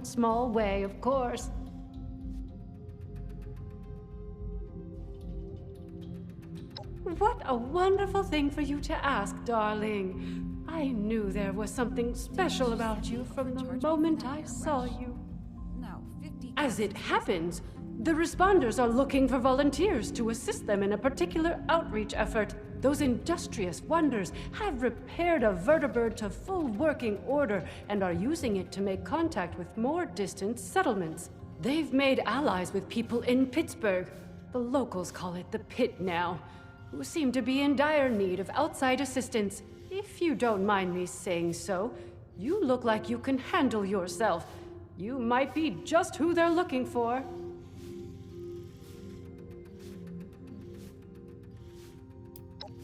small way, of course. What a wonderful thing for you to ask, darling. I knew there was something special about you from the moment I saw you. No, 50. As it happens, the responders are looking for volunteers to assist them in a particular outreach effort. Those industrious wonders have repaired a vertibird to full working order and are using it to make contact with more distant settlements. They've made allies with people in Pittsburgh. The locals call it the Pit now, who seem to be in dire need of outside assistance. If you don't mind me saying so, you look like you can handle yourself. You might be just who they're looking for.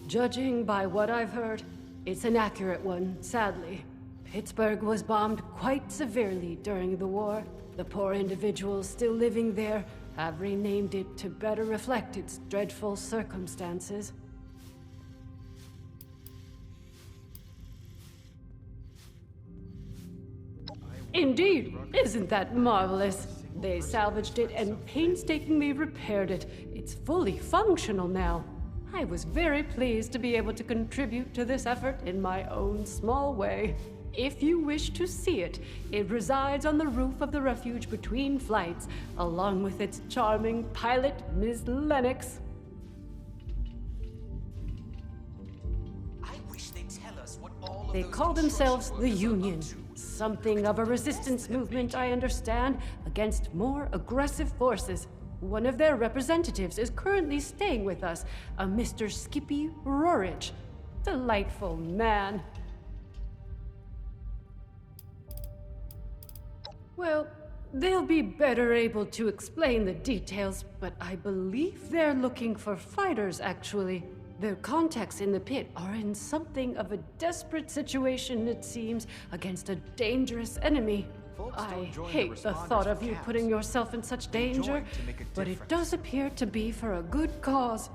Judging by what I've heard, it's an accurate one, sadly. Pittsburgh was bombed quite severely during the war. The poor individuals still living there have renamed it to better reflect its dreadful circumstances. Indeed, isn't that marvelous? They salvaged it and painstakingly repaired it. It's fully functional now. I was very pleased to be able to contribute to this effort in my own small way. If you wish to see it, it resides on the roof of the refuge between flights, along with its charming pilot, Ms. Lennox. I wish they'd tell us what all of They those call themselves construction the workers are Union. up to. Something of a resistance movement, I understand, against more aggressive forces. One of their representatives is currently staying with us, a Mr. Skippy Rorich. Delightful man. Well, they'll be better able to explain the details, but I believe they're looking for fighters, actually. Their contacts in the pit are in something of a desperate situation, it seems, against a dangerous enemy. Folks I don't join the hate the responders thought of for you caps. putting yourself in such They danger, join to make a but it difference. does appear to be for a good cause.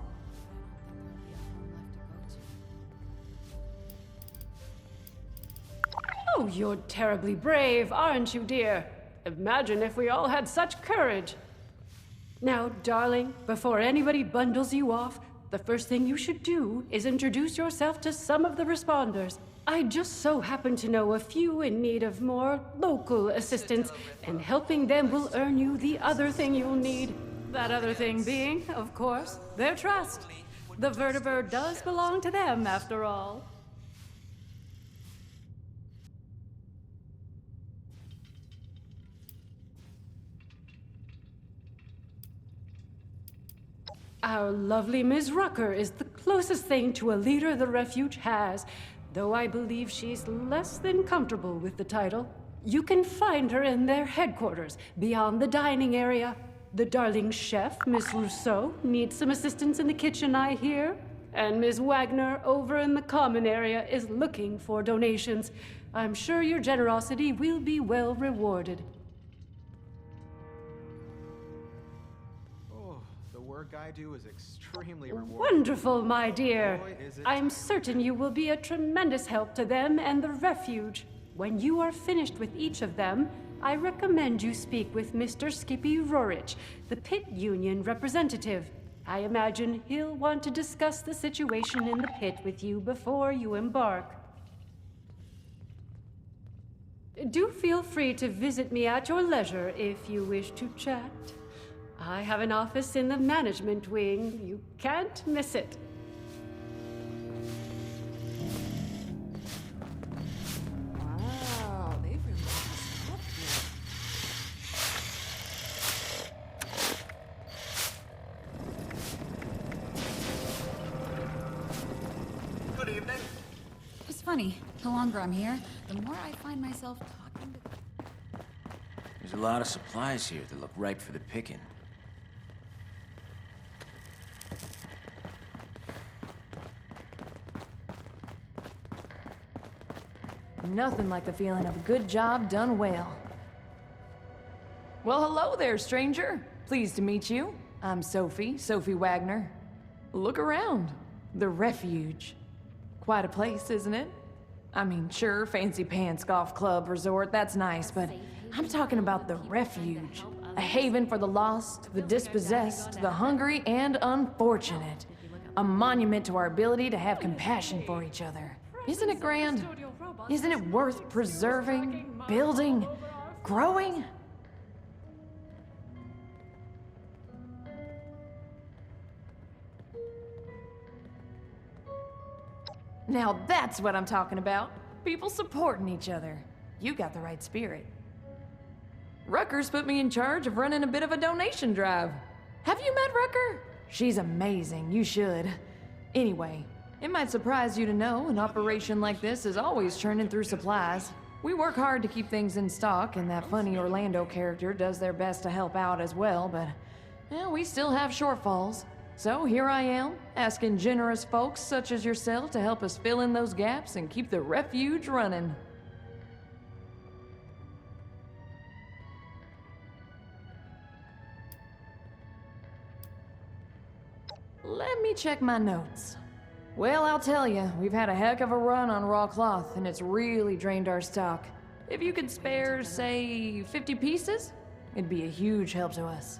Oh, you're terribly brave, aren't you, dear? Imagine if we all had such courage. Now, darling, before anybody bundles you off, the first thing you should do is introduce yourself to some of the responders. I just so happen to know a few in need of more local assistance, and helping them will earn you the other thing you'll need. That other thing being, of course, their trust. The vertibird does belong to them, after all. Our lovely Ms. Rucker is the closest thing to a leader the refuge has, though I believe she's less than comfortable with the title. You can find her in their headquarters, beyond the dining area. The darling chef, Miss Rousseau, needs some assistance in the kitchen, I hear. And Ms. Wagner, over in the common area, is looking for donations. I'm sure your generosity will be well rewarded. Oh, the work I do is extremely rewarding. Wonderful, my dear. Boy, is it I'm certain you will be a tremendous help to them and the refuge. When you are finished with each of them, I recommend you speak with Mr. Skippy Rorich, the Pit Union representative. I imagine he'll want to discuss the situation in the pit with you before you embark. Do feel free to visit me at your leisure if you wish to chat. I have an office in the management wing. You can't miss it. Wow, they've really messed up here. Good evening. It's funny. The longer I'm here, the more I find myself talking to... There's a lot of supplies here that look ripe for the picking. Nothing like the feeling of a good job done well. Well, hello there, stranger. Pleased to meet you. I'm Sophie Wagner. Look around. The refuge. Quite a place, isn't it? I mean, sure, fancy pants golf club resort, that's nice, but I'm talking about the refuge. A haven for the lost, the dispossessed, the hungry, and unfortunate. A monument to our ability to have compassion for each other. Isn't it grand? Isn't it worth preserving, building, growing? Now that's what I'm talking about. People supporting each other. You got the right spirit. Rucker's put me in charge of running a bit of a donation drive. Have you met Rucker? She's amazing, you should. Anyway, it might surprise you to know an operation like this is always churning through supplies. We work hard to keep things in stock, and that funny Orlando character does their best to help out as well, but we still have shortfalls. So here I am, asking generous folks such as yourself to help us fill in those gaps and keep the refuge running. Let me check my notes. Well, I'll tell you, we've had a heck of a run on raw cloth, and it's really drained our stock. If you could spare, say, 50 pieces, it'd be a huge help to us.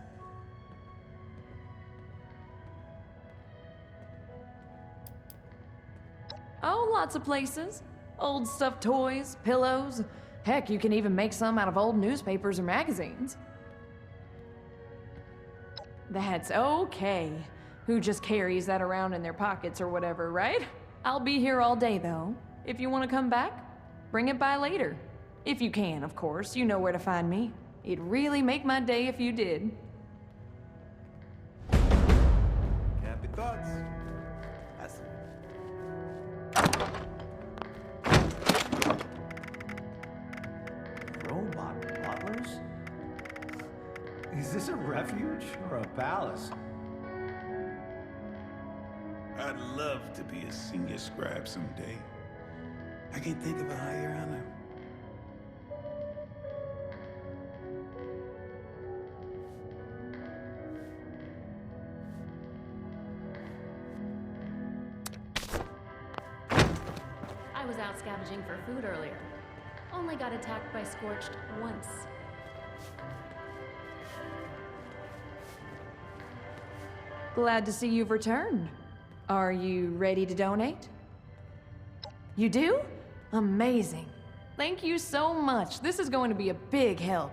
Oh, lots of places. Old stuffed toys, pillows. Heck, you can even make some out of old newspapers or magazines. That's okay. Who just carries that around in their pockets or whatever, right? I'll be here all day, though. If you want to come back, bring it by later. If you can, of course. You know where to find me. It'd really make my day if you did. Happy thoughts. Robot butlers? Is this a refuge or a palace? I'd love to be a senior scribe someday. I can't think of a higher honor. I was out scavenging for food earlier. Only got attacked by Scorched once. Glad to see you've returned. Are you ready to donate? You do? Amazing. Thank you so much. This is going to be a big help.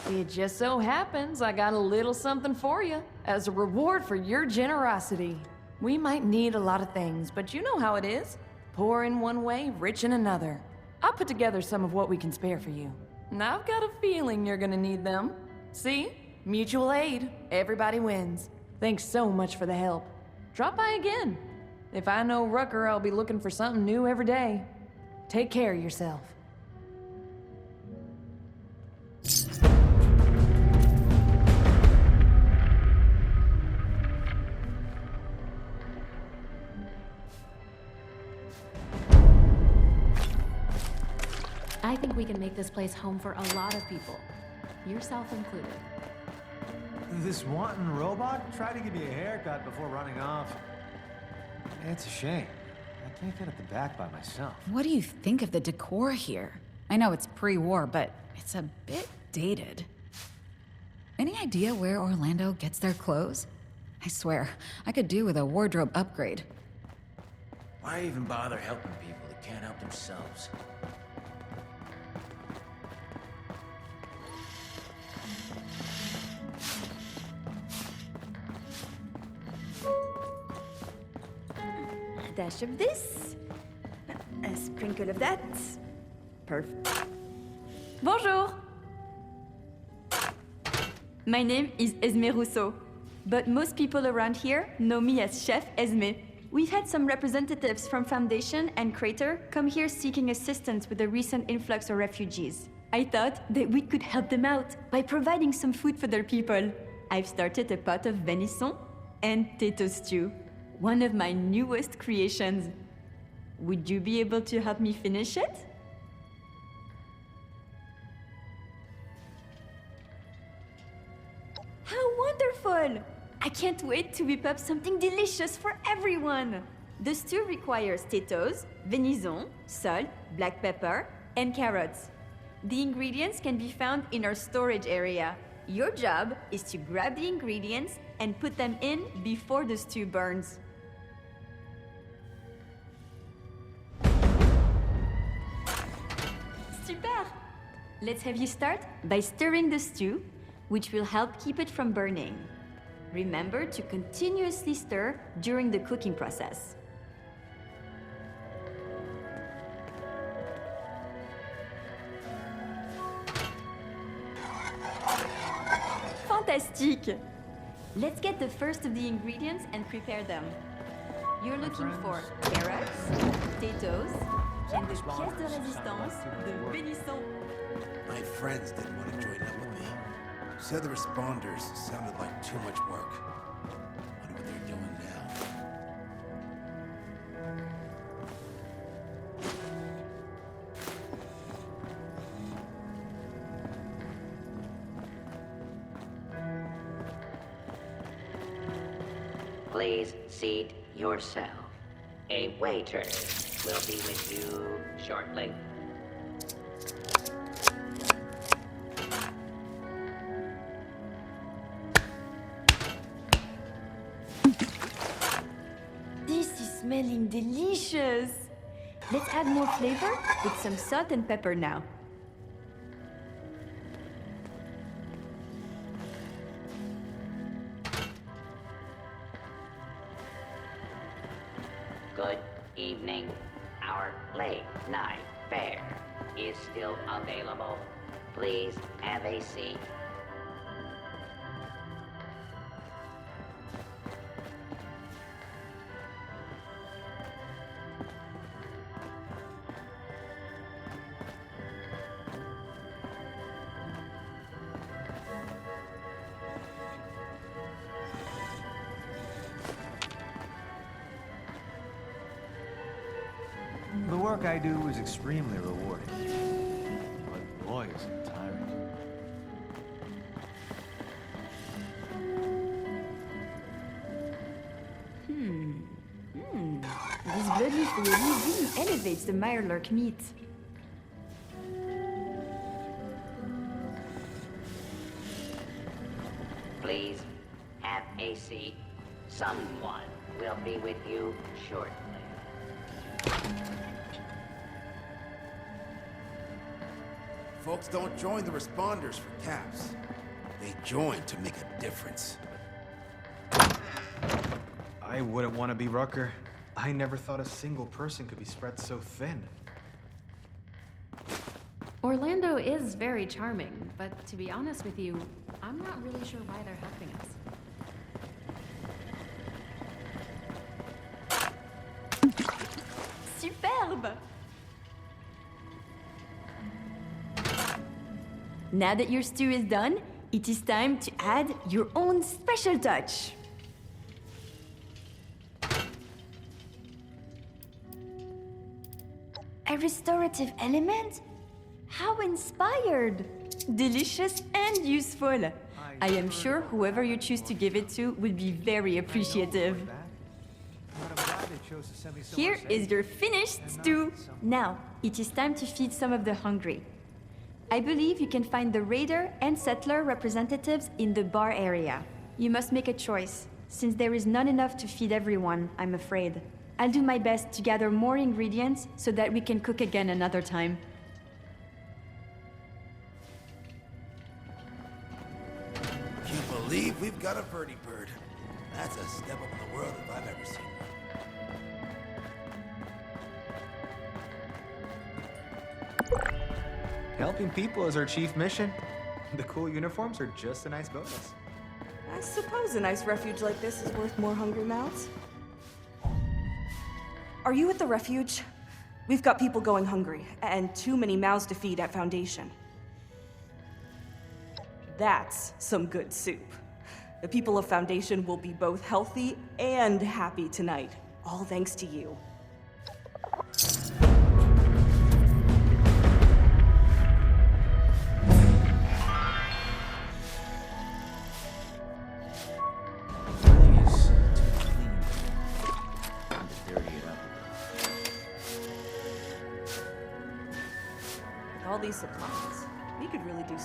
It just so happens I got a little something for you as a reward for your generosity. We might need a lot of things, but you know how it is. Poor in one way, rich in another. I'll put together some of what we can spare for you. And I've got a feeling you're gonna need them. See? Mutual aid. Everybody wins. Thanks so much for the help. Drop by again. If I know Rucker, I'll be looking for something new every day. Take care of yourself. I think we can make this place home for a lot of people. Yourself included. This wanton robot tried to give me a haircut before running off. It's a shame. I can't get at the back by myself. What do you think of the decor here? I know it's pre-war, but it's a bit dated. Any idea where Orlando gets their clothes? I swear, I could do with a wardrobe upgrade. Why even bother helping people that can't help themselves? A dash of this, a sprinkle of that. Perfect. Bonjour! My name is Esme Rousseau, but most people around here know me as Chef Esme. We've had some representatives from Foundation and Crater come here seeking assistance with the recent influx of refugees. I thought that we could help them out by providing some food for their people. I've started a pot of venison and potato stew, one of my newest creations. Would you be able to help me finish it? How wonderful! I can't wait to whip up something delicious for everyone! The stew requires potatoes, venison, salt, black pepper, and carrots. The ingredients can be found in our storage area. Your job is to grab the ingredients and put them in before the stew burns. Super! Let's have you start by stirring the stew, which will help keep it from burning. Remember to continuously stir during the cooking process. Fantastique! Let's get the first of the ingredients and prepare them. You're looking for carrots, potatoes, and the pièce de résistance, the bénisson. My friends didn't want to join up with me. Said the responders sounded like too much work. Wonder what they're doing now. Please seat yourself. A waiter will be with you shortly. This is smelling delicious! Let's add more flavor with some salt and pepper now. Good evening. Our late night fare is still available. Please have a seat. The work I do is extremely rewarding. But boy, is it tiring. This bloody fluidity really elevates the Mirelurk meat. Please have a seat. Someone will be with you shortly. Folks don't join the responders for caps. They join to make a difference. I wouldn't want to be Rucker. I never thought a single person could be spread so thin. Orlando is very charming, but to be honest with you, I'm not really sure why they're helping us. Superbe! Now that your stew is done, it is time to add your own special touch. A restorative element? How inspired! Delicious and useful. I am sure whoever you choose to give it to would be very appreciative. Here is your finished stew. Now, it is time to feed some of the hungry. I believe you can find the raider and settler representatives in the bar area. You must make a choice, since there is not enough to feed everyone, I'm afraid. I'll do my best to gather more ingredients so that we can cook again another time. Can't believe we've got a vertibird. That's a step up in the world if I've ever seen one. Helping people is our chief mission. The cool uniforms are just a nice bonus. I suppose a nice refuge like this is worth more hungry mouths. Are you at the refuge? We've got people going hungry, and too many mouths to feed at Foundation. That's some good soup. The people of Foundation will be both healthy and happy tonight, all thanks to you. All these supplies.